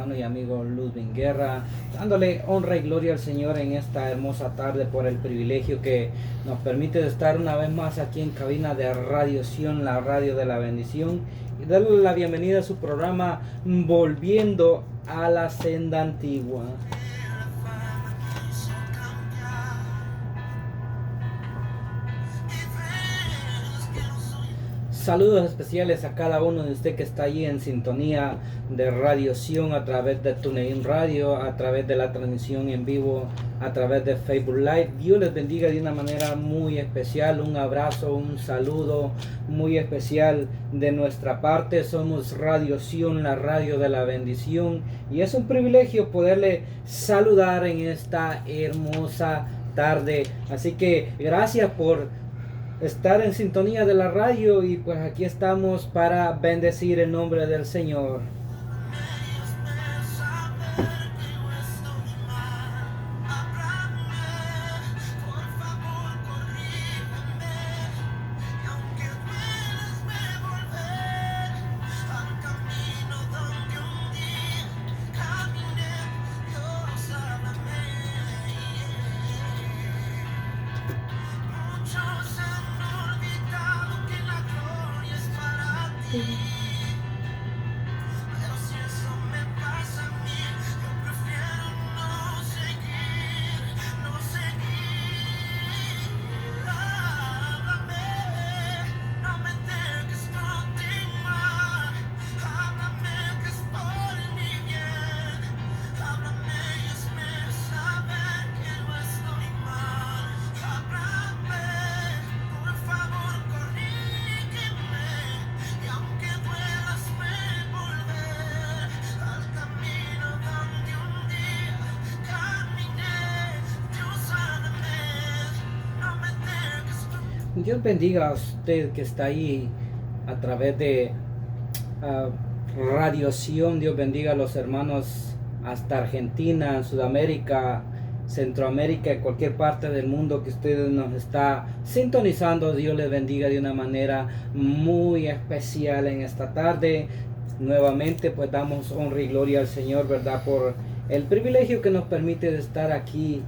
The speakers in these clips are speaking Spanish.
Y amigo Ludwig Guerra, dándole honra y gloria al Señor en esta hermosa tarde por el privilegio que nos permite de estar una vez más aquí en cabina de Radio Sion, la radio de la bendición, y darle la bienvenida a su programa Volviendo a la Senda Antigua. Saludos especiales a cada uno de ustedes que está allí en sintonía de Radio Sion a través de TuneIn Radio, a través de la transmisión en vivo, a través de Facebook Live. Dios les bendiga de una manera muy especial. Un abrazo, un saludo muy especial de nuestra parte. Somos Radio Sion, la radio de la bendición. Y es un privilegio poderle saludar en esta hermosa tarde. Así que gracias por estar en sintonía de la radio, y pues aquí estamos para bendecir el nombre del Señor. Dios bendiga a usted que está ahí a través de Radio Sion. Dios bendiga a los hermanos hasta Argentina, Sudamérica, Centroamérica y cualquier parte del mundo que usted nos está sintonizando. Dios les bendiga de una manera muy especial en esta tarde. Nuevamente pues damos honra y gloria al Señor, ¿verdad? Por el privilegio que nos permite de estar aquí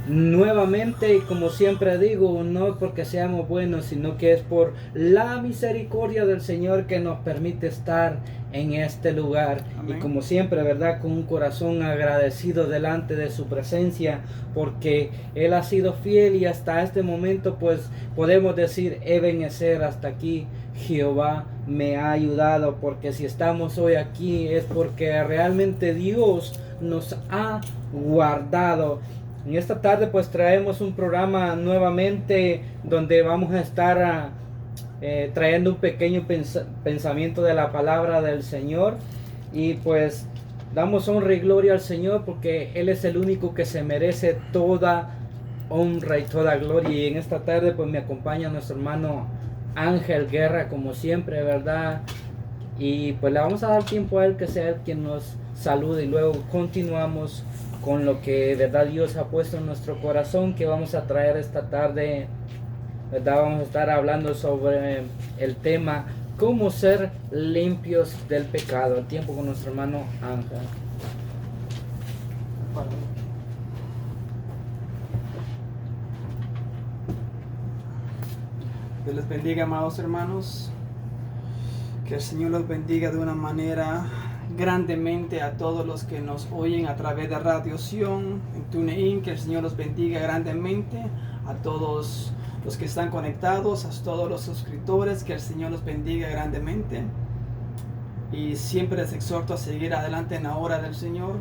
nuevamente. Y como siempre digo, no porque seamos buenos, sino que es por la misericordia del Señor que nos permite estar en este lugar. Amén. Y como siempre, ¿verdad? Con un corazón agradecido delante de su presencia, porque Él ha sido fiel, y hasta este momento pues podemos decir: Ebenezer, hasta aquí Jehová me ha ayudado. Porque si estamos hoy aquí es porque realmente Dios nos ha guardado. En esta tarde pues traemos un programa nuevamente donde vamos a estar trayendo un pequeño pensamiento de la palabra del Señor. Y pues damos honra y gloria al Señor porque Él es el único que se merece toda honra y toda gloria. Y en esta tarde pues me acompaña nuestro hermano Ángel Guerra, como siempre, ¿verdad? Y pues le vamos a dar tiempo a él, que sea él quien nos salude, y luego continuamos con lo que, ¿verdad?, Dios ha puesto en nuestro corazón, que vamos a traer esta tarde, ¿verdad? Vamos a estar hablando sobre el tema cómo ser limpios del pecado. El tiempo con nuestro hermano Ángel. Dios les bendiga, amados hermanos. Que el Señor los bendiga de una manera grandemente a todos los que nos oyen a través de Radio Sion, en TuneIn. Que el Señor los bendiga grandemente a todos los que están conectados, a todos los suscriptores. Que el Señor los bendiga grandemente. Y siempre les exhorto a seguir adelante en la obra del Señor,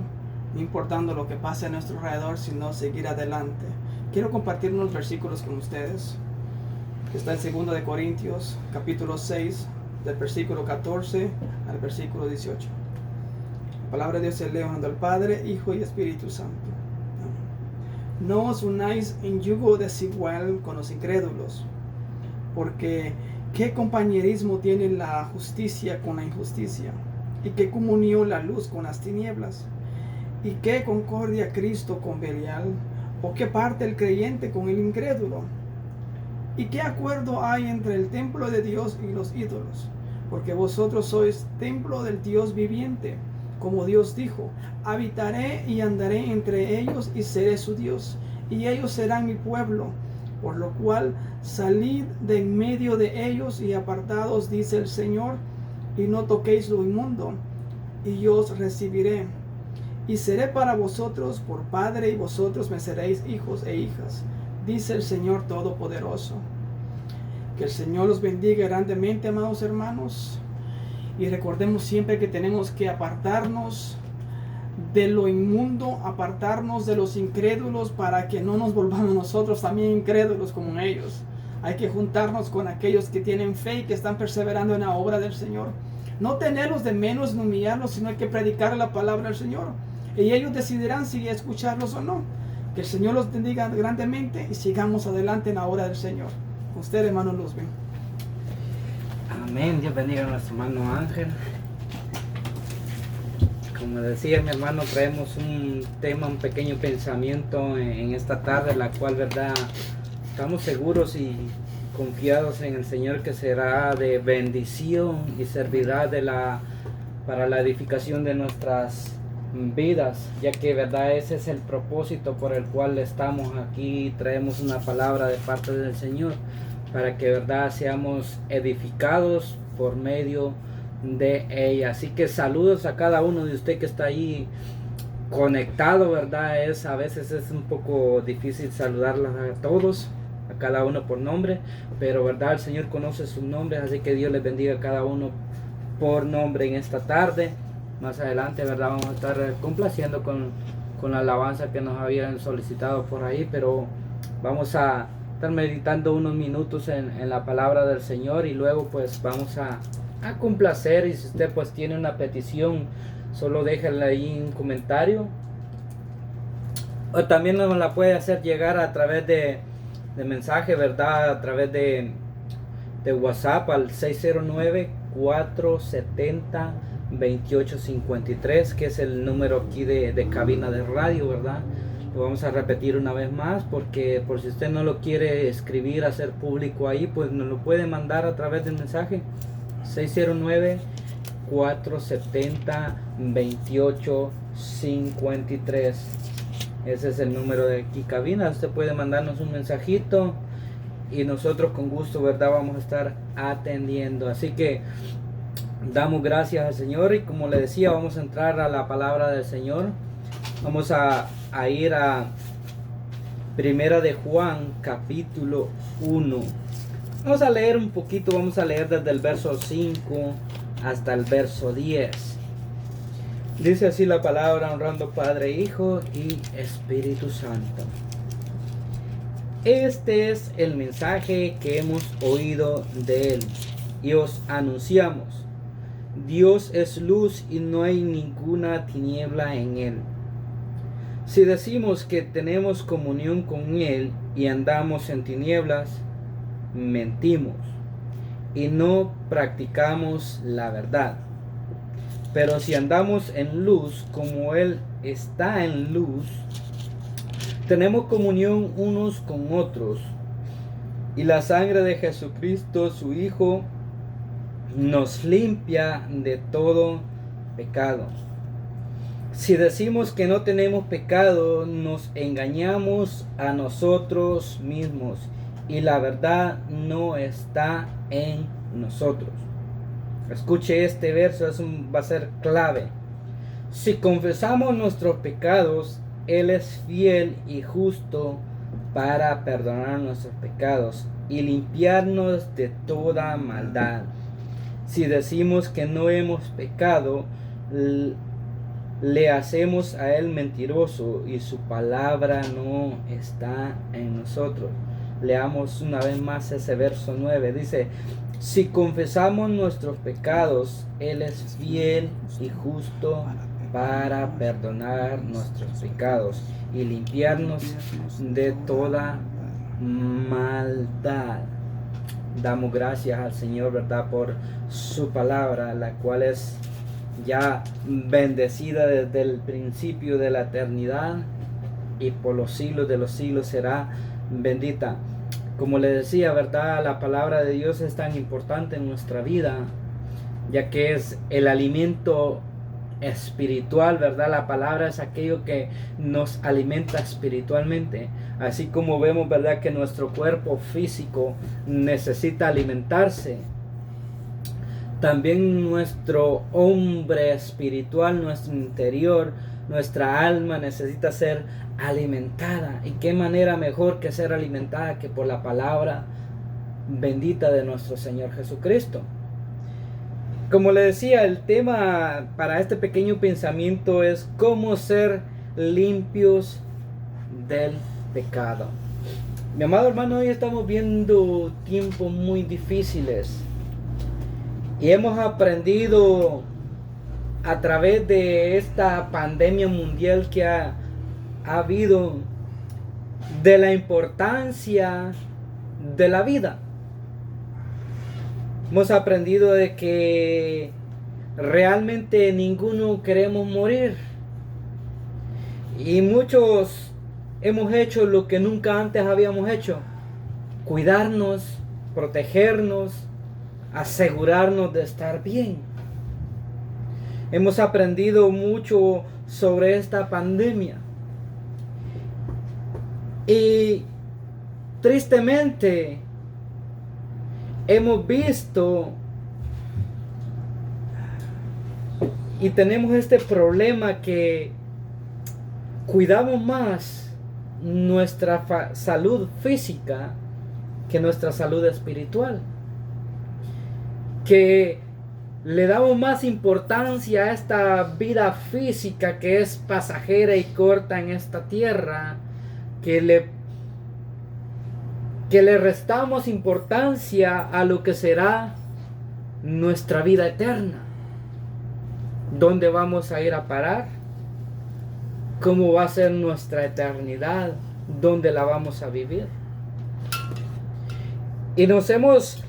no importando lo que pase a nuestro alrededor, sino seguir adelante. Quiero compartir unos versículos con ustedes, que está en 2 de Corintios, capítulo 6, del versículo 14 al versículo 18. La palabra de Dios se lee al Padre, Hijo y Espíritu Santo. No os unáis en yugo desigual con los incrédulos, porque ¿qué compañerismo tiene la justicia con la injusticia? ¿Y qué comunión la luz con las tinieblas? ¿Y qué concordia Cristo con Belial? ¿O qué parte el creyente con el incrédulo? ¿Y qué acuerdo hay entre el templo de Dios y los ídolos? Porque vosotros sois templo del Dios viviente. como Dios dijo, habitaré y andaré entre ellos y seré su Dios, y ellos serán mi pueblo. Por lo cual salid de en medio de ellos y apartados, dice el Señor, y no toquéis lo inmundo, y yo os recibiré. Y seré para vosotros por padre, y vosotros me seréis hijos e hijas, dice el Señor Todopoderoso. Que el Señor los bendiga grandemente, amados hermanos. Y recordemos siempre que tenemos que apartarnos de lo inmundo, apartarnos de los incrédulos, para que no nos volvamos nosotros también incrédulos como ellos. Hay que juntarnos con aquellos que tienen fe y que están perseverando en la obra del Señor. No tenerlos de menos, no humillarlos, sino hay que predicar la palabra del Señor. Y ellos decidirán si escucharlos o no. Que el Señor los bendiga grandemente y sigamos adelante en la obra del Señor. Usted, hermano, los ven. Amén. Dios bendiga a nuestro hermano Ángel. Como decía mi hermano, traemos un tema, un pequeño pensamiento en esta tarde, la cual, verdad, estamos seguros y confiados en el Señor que será de bendición y servirá para la edificación de nuestras vidas, ya que, verdad, ese es el propósito por el cual estamos aquí. Traemos una palabra de parte del Señor para que, verdad, seamos edificados por medio de ella. Así que saludos a cada uno de ustedes que está ahí conectado, verdad. A veces es un poco difícil saludarlos a todos, a cada uno por nombre, pero, verdad, el Señor conoce sus nombres, así que Dios les bendiga a cada uno por nombre en esta tarde. Más adelante, verdad, vamos a estar complaciendo con la alabanza que nos habían solicitado por ahí, pero vamos a estar meditando unos minutos en la palabra del Señor, y luego pues vamos a complacer. Y si usted pues tiene una petición, solo déjala ahí en un comentario, o también nos la puede hacer llegar a través de mensaje, verdad, a través de WhatsApp al 609-470-2853, que es el número aquí de cabina de radio, verdad. Lo vamos a repetir una vez más, porque por si usted no lo quiere escribir, hacer público ahí, pues nos lo puede mandar a través del mensaje. 609-470-2853. Ese es el número de aquí cabina. Usted puede mandarnos un mensajito y nosotros con gusto, verdad, vamos a estar atendiendo. Así que damos gracias al Señor, y como le decía, vamos a entrar a la palabra del Señor. Vamos a ir a Primera de Juan, capítulo 1. Vamos a leer un poquito, vamos a leer desde el verso 5 hasta el verso 10. Dice así la palabra, honrando Padre, Hijo y Espíritu Santo. Este es el mensaje que hemos oído de Él y os anunciamos. Dios es luz y no hay ninguna tiniebla en Él. Si decimos que tenemos comunión con Él y andamos en tinieblas, mentimos y no practicamos la verdad. Pero si andamos en luz como Él está en luz, tenemos comunión unos con otros, y la sangre de Jesucristo, su Hijo, nos limpia de todo pecado. Si decimos que no tenemos pecado, nos engañamos a nosotros mismos, y la verdad no está en nosotros. Escuche este verso, va a ser clave. Si confesamos nuestros pecados, Él es fiel y justo para perdonar nuestros pecados y limpiarnos de toda maldad. Si decimos que no hemos pecado, le hacemos a Él mentiroso y su palabra no está en nosotros. Leamos una vez más ese verso 9. Dice: si confesamos nuestros pecados, Él es fiel y justo para perdonar nuestros pecados y limpiarnos de toda maldad. Damos gracias al Señor, verdad, por su palabra, la cual es ya bendecida desde el principio de la eternidad y por los siglos de los siglos será bendita. Como le decía, verdad, la palabra de Dios es tan importante en nuestra vida, ya que es el alimento espiritual, ¿verdad? La palabra es aquello que nos alimenta espiritualmente. Así como vemos, ¿verdad?, que nuestro cuerpo físico necesita alimentarse, también nuestro hombre espiritual, nuestro interior, nuestra alma necesita ser alimentada. ¿Y qué manera mejor que ser alimentada que por la palabra bendita de nuestro Señor Jesucristo? Como le decía, el tema para este pequeño pensamiento es cómo ser limpios del pecado. Mi amado hermano, hoy estamos viendo tiempos muy difíciles y hemos aprendido a través de esta pandemia mundial que ha habido de la importancia de la vida. Hemos aprendido de que realmente ninguno queremos morir. Y muchos hemos hecho lo que nunca antes habíamos hecho. Cuidarnos, protegernos, asegurarnos de estar bien. Hemos aprendido mucho sobre esta pandemia. Y tristemente hemos visto y tenemos este problema que cuidamos más nuestra salud física que nuestra salud espiritual, que le damos más importancia a esta vida física que es pasajera y corta en esta tierra, que le restamos importancia a lo que será nuestra vida eterna. ¿Dónde vamos a ir a parar? ¿Cómo va a ser nuestra eternidad? ¿Dónde la vamos a vivir? Y nos hemos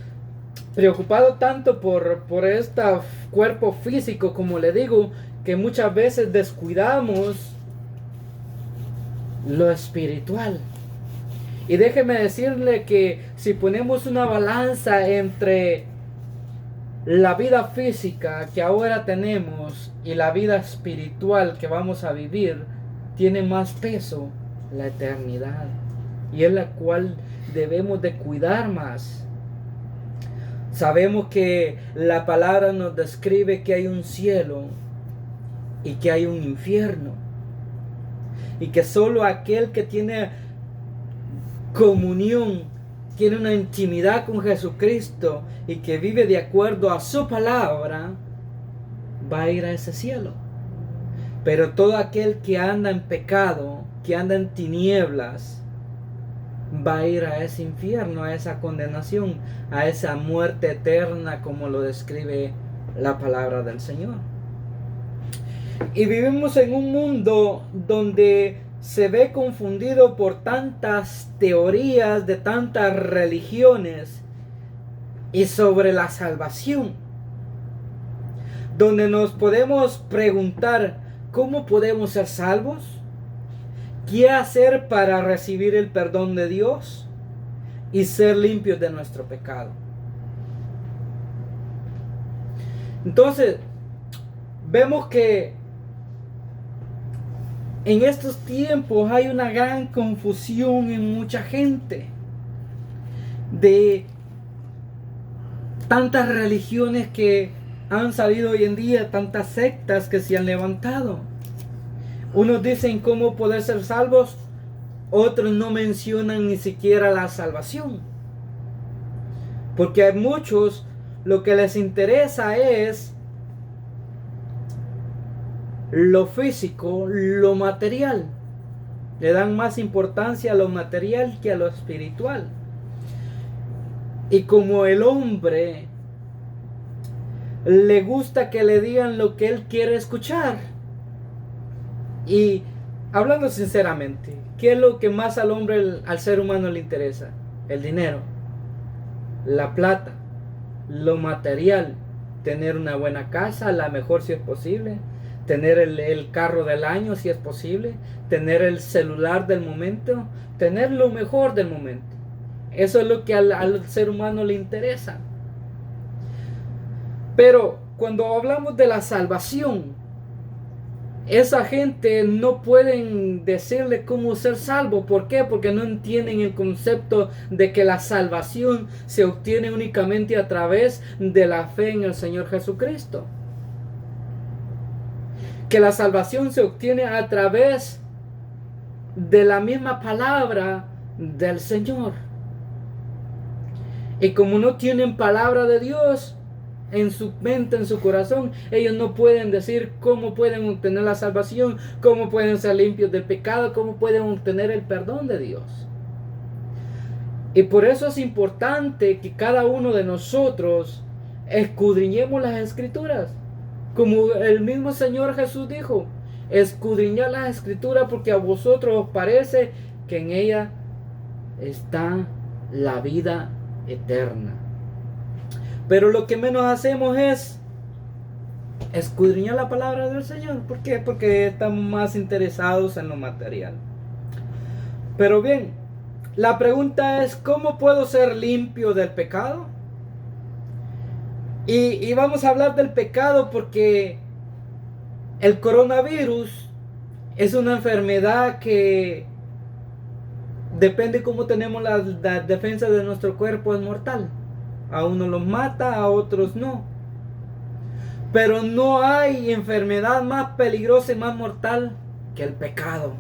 preocupado tanto por este cuerpo físico, como le digo, que muchas veces descuidamos lo espiritual. Y déjeme decirle que si ponemos una balanza entre la vida física que ahora tenemos y la vida espiritual que vamos a vivir, tiene más peso la eternidad, y es la cual debemos de cuidar más. Sabemos que la palabra nos describe que hay un cielo y que hay un infierno, y que solo aquel que tiene comunión, tiene una intimidad con Jesucristo y que vive de acuerdo a su palabra, va a ir a ese cielo. Pero todo aquel que anda en pecado, que anda en tinieblas, va a ir a ese infierno, a esa condenación, a esa muerte eterna, como lo describe la palabra del Señor. Y vivimos en un mundo donde se ve confundido por tantas teorías de tantas religiones y sobre la salvación, donde nos podemos preguntar cómo podemos ser salvos, qué hacer para recibir el perdón de Dios y ser limpios de nuestro pecado. Entonces, vemos que en estos tiempos hay una gran confusión en mucha gente de tantas religiones que han salido hoy en día, tantas sectas que se han levantado. Unos dicen cómo poder ser salvos, otros no mencionan ni siquiera la salvación. Porque a muchos lo que les interesa es lo físico, lo material. Le dan más importancia a lo material que a lo espiritual. Y como el hombre le gusta que le digan lo que él quiere escuchar. Y hablando sinceramente, ¿qué es lo que más al hombre, al ser humano le interesa? El dinero, la plata, lo material, tener una buena casa, la mejor si es posible, tener el carro del año si es posible, tener el celular del momento, tener lo mejor del momento. Eso es lo que al ser humano le interesa. Pero cuando hablamos de la salvación, esa gente no pueden decirle cómo ser salvo. ¿Por qué? Porque no entienden el concepto de que la salvación se obtiene únicamente a través de la fe en el Señor Jesucristo. Que la salvación se obtiene a través de la misma palabra del Señor. Y como no tienen palabra de Dios en su mente, en su corazón, ellos no pueden decir cómo pueden obtener la salvación, cómo pueden ser limpios del pecado, cómo pueden obtener el perdón de Dios. Y por eso es importante que cada uno de nosotros escudriñemos las Escrituras. Como el mismo Señor Jesús dijo, escudriñad las Escrituras porque a vosotros os parece que en ella está la vida eterna. Pero lo que menos hacemos es escudriñar la palabra del Señor. ¿Por qué? Porque estamos más interesados en lo material. Pero bien, la pregunta es, ¿cómo puedo ser limpio del pecado? Y vamos a hablar del pecado porque el coronavirus es una enfermedad que depende cómo tenemos la defensa de nuestro cuerpo, es mortal. A unos los mata, a otros no. Pero no hay enfermedad más peligrosa y más mortal que el pecado.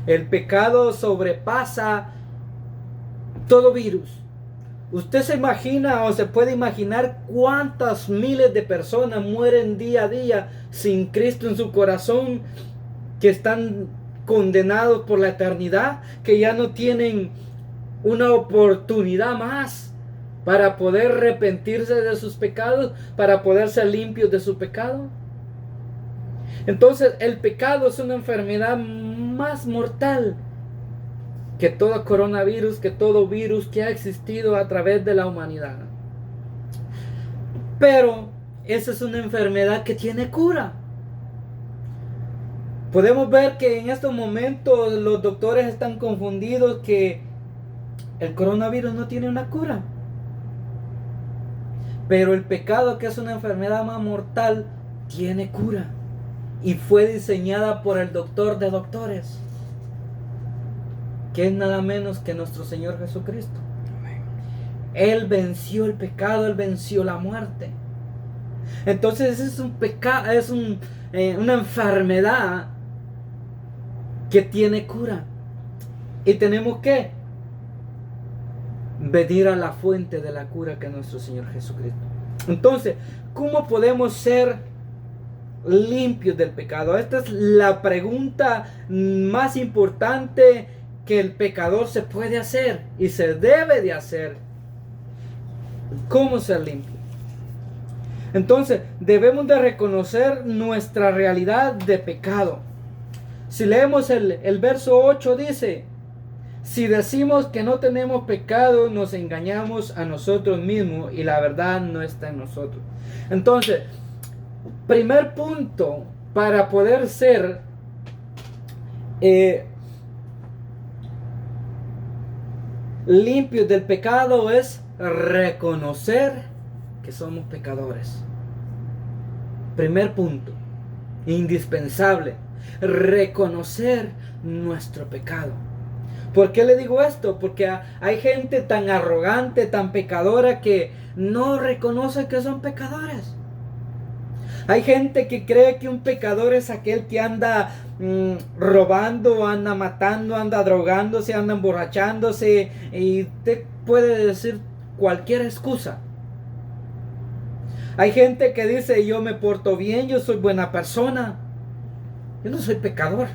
El pecado sobrepasa todo virus. Usted se imagina o se puede imaginar cuántas miles de personas mueren día a día sin Cristo en su corazón, que están condenados por la eternidad, que ya no tienen una oportunidad más para poder arrepentirse de sus pecados, para poder ser limpios de su pecado. Entonces el pecado es una enfermedad más mortal que todo coronavirus, que todo virus que ha existido a través de la humanidad. Pero esa es una enfermedad que tiene cura. Podemos ver que en estos momentos los doctores están confundidos que el coronavirus no tiene una cura. Pero el pecado, que es una enfermedad más mortal, tiene cura. Y fue diseñada por el doctor de doctores, que es nada menos que nuestro Señor Jesucristo. Él venció el pecado, Él venció la muerte. Entonces es un pecado, es una enfermedad que tiene cura. Y tenemos que venir a la fuente de la cura, que es nuestro Señor Jesucristo. Entonces, ¿cómo podemos ser limpios del pecado? Esta es la pregunta más importante que el pecador se puede hacer y se debe de hacer. ¿Cómo ser limpio? Entonces, debemos de reconocer nuestra realidad de pecado. Si leemos el verso 8, dice: si decimos que no tenemos pecado, nos engañamos a nosotros mismos y la verdad no está en nosotros. Entonces, primer punto para poder ser limpios del pecado es reconocer que somos pecadores. Primer punto, indispensable, reconocer nuestro pecado. ¿Por qué le digo esto? Porque hay gente tan arrogante, tan pecadora, que no reconoce que son pecadores. Hay gente que cree que un pecador es aquel que anda robando, anda matando, anda drogándose, anda emborrachándose, y te puede decir cualquier excusa. Hay gente que dice: yo me porto bien, yo soy buena persona, yo no soy pecador.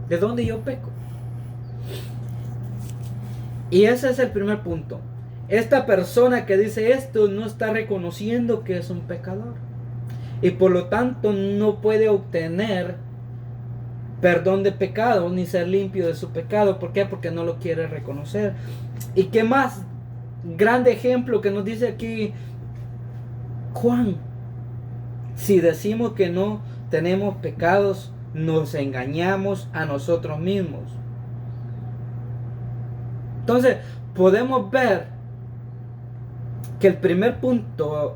¿De dónde yo peco? Y ese es el primer punto. Esta persona que dice esto no está reconociendo que es un pecador, y por lo tanto no puede obtener perdón de pecado ni ser limpio de su pecado. ¿Por qué? Porque no lo quiere reconocer. ¿Y qué más grande ejemplo que nos dice aquí Juan? Si decimos que no tenemos pecados, nos engañamos a nosotros mismos. Entonces podemos ver que el primer punto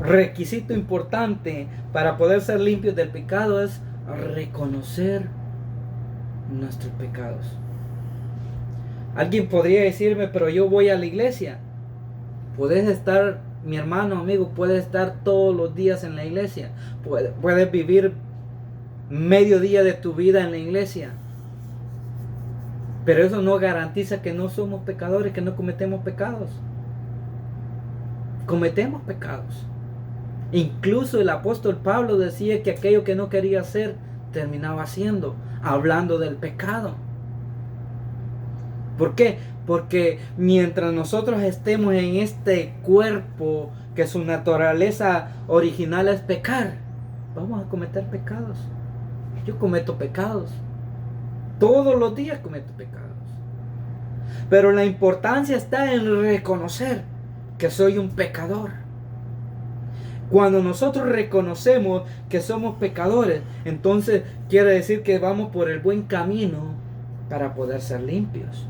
requisito importante para poder ser limpios del pecado es reconocer nuestros pecados. Alguien podría decirme, pero yo voy a la iglesia. Puedes estar, mi hermano, amigo, puedes estar todos los días en la iglesia. Puedes vivir medio día de tu vida en la iglesia. Pero eso no garantiza que no somos pecadores, que no cometemos pecados. Cometemos pecados. Incluso el apóstol Pablo decía que aquello que no quería hacer, terminaba haciendo, hablando del pecado. ¿Por qué? Porque mientras nosotros estemos en este cuerpo, que su naturaleza original es pecar, vamos a cometer pecados. Yo cometo pecados. Todos los días cometo pecados. Pero la importancia está en reconocer que soy un pecador. Cuando nosotros reconocemos que somos pecadores, entonces quiere decir que vamos por el buen camino para poder ser limpios.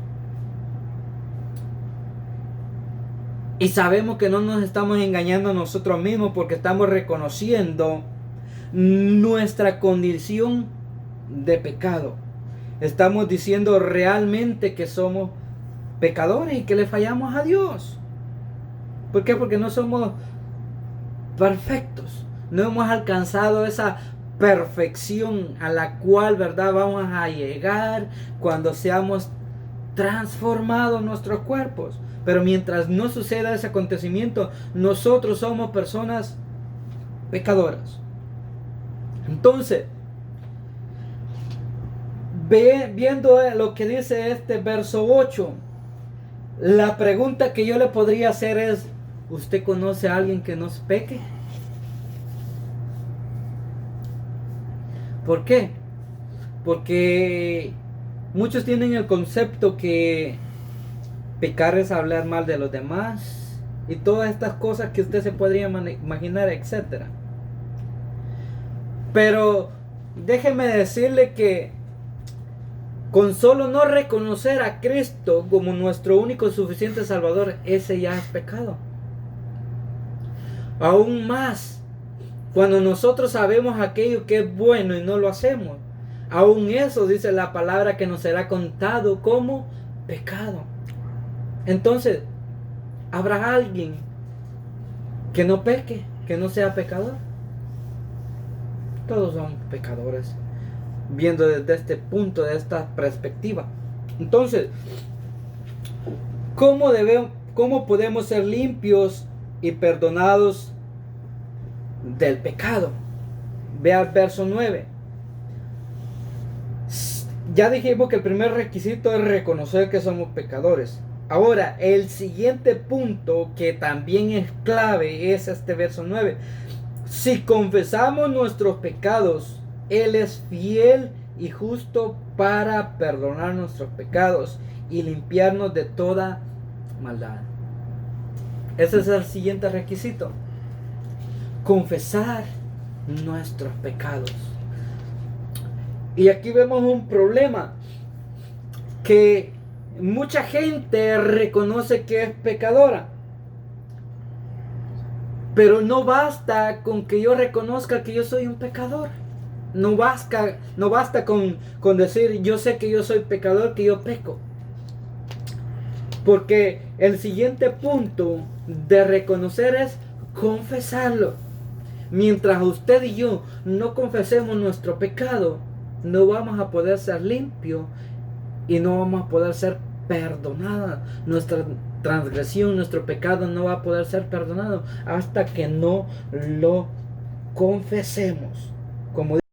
Y sabemos que no nos estamos engañando a nosotros mismos, porque estamos reconociendo nuestra condición de pecado. Estamos diciendo realmente que somos pecadores y que le fallamos a Dios. ¿Por qué? Porque no somos perfectos. No hemos alcanzado esa perfección a la cual, ¿verdad?, vamos a llegar cuando seamos transformados nuestros cuerpos. Pero mientras no suceda ese acontecimiento, nosotros somos personas pecadoras. Entonces, viendo lo que dice este verso 8, la pregunta que yo le podría hacer es: ¿usted conoce a alguien que nos peque? ¿Por qué? Porque muchos tienen el concepto que pecar es hablar mal de los demás y todas estas cosas que usted se podría imaginar, etc. Pero déjeme decirle que con solo no reconocer a Cristo como nuestro único y suficiente Salvador, ese ya es pecado. Aún más, cuando nosotros sabemos aquello que es bueno y no lo hacemos, aún eso dice la palabra que nos será contado como pecado. Entonces, ¿habrá alguien que no peque, que no sea pecador? Todos son pecadores, viendo desde este punto, de esta perspectiva. Entonces, ¿cómo podemos ser limpios y perdonados del pecado? Vea el verso 9. Ya dijimos que el primer requisito es reconocer que somos pecadores. Ahora, el siguiente punto, que también es clave, es este verso 9. Si confesamos nuestros pecados, Él es fiel y justo para perdonar nuestros pecados y limpiarnos de toda maldad. Ese es el siguiente requisito: confesar nuestros pecados. Y aquí vemos un problema, que mucha gente reconoce que es pecadora, pero no basta con que yo reconozca que yo soy un pecador. No basta con decir yo sé que yo soy pecador, que yo peco. Porque el siguiente punto de reconocer es confesarlo. Mientras usted y yo no confesemos nuestro pecado, no vamos a poder ser limpios y no vamos a poder ser perdonados. Nuestra transgresión, nuestro pecado no va a poder ser perdonado hasta que no lo confesemos. Como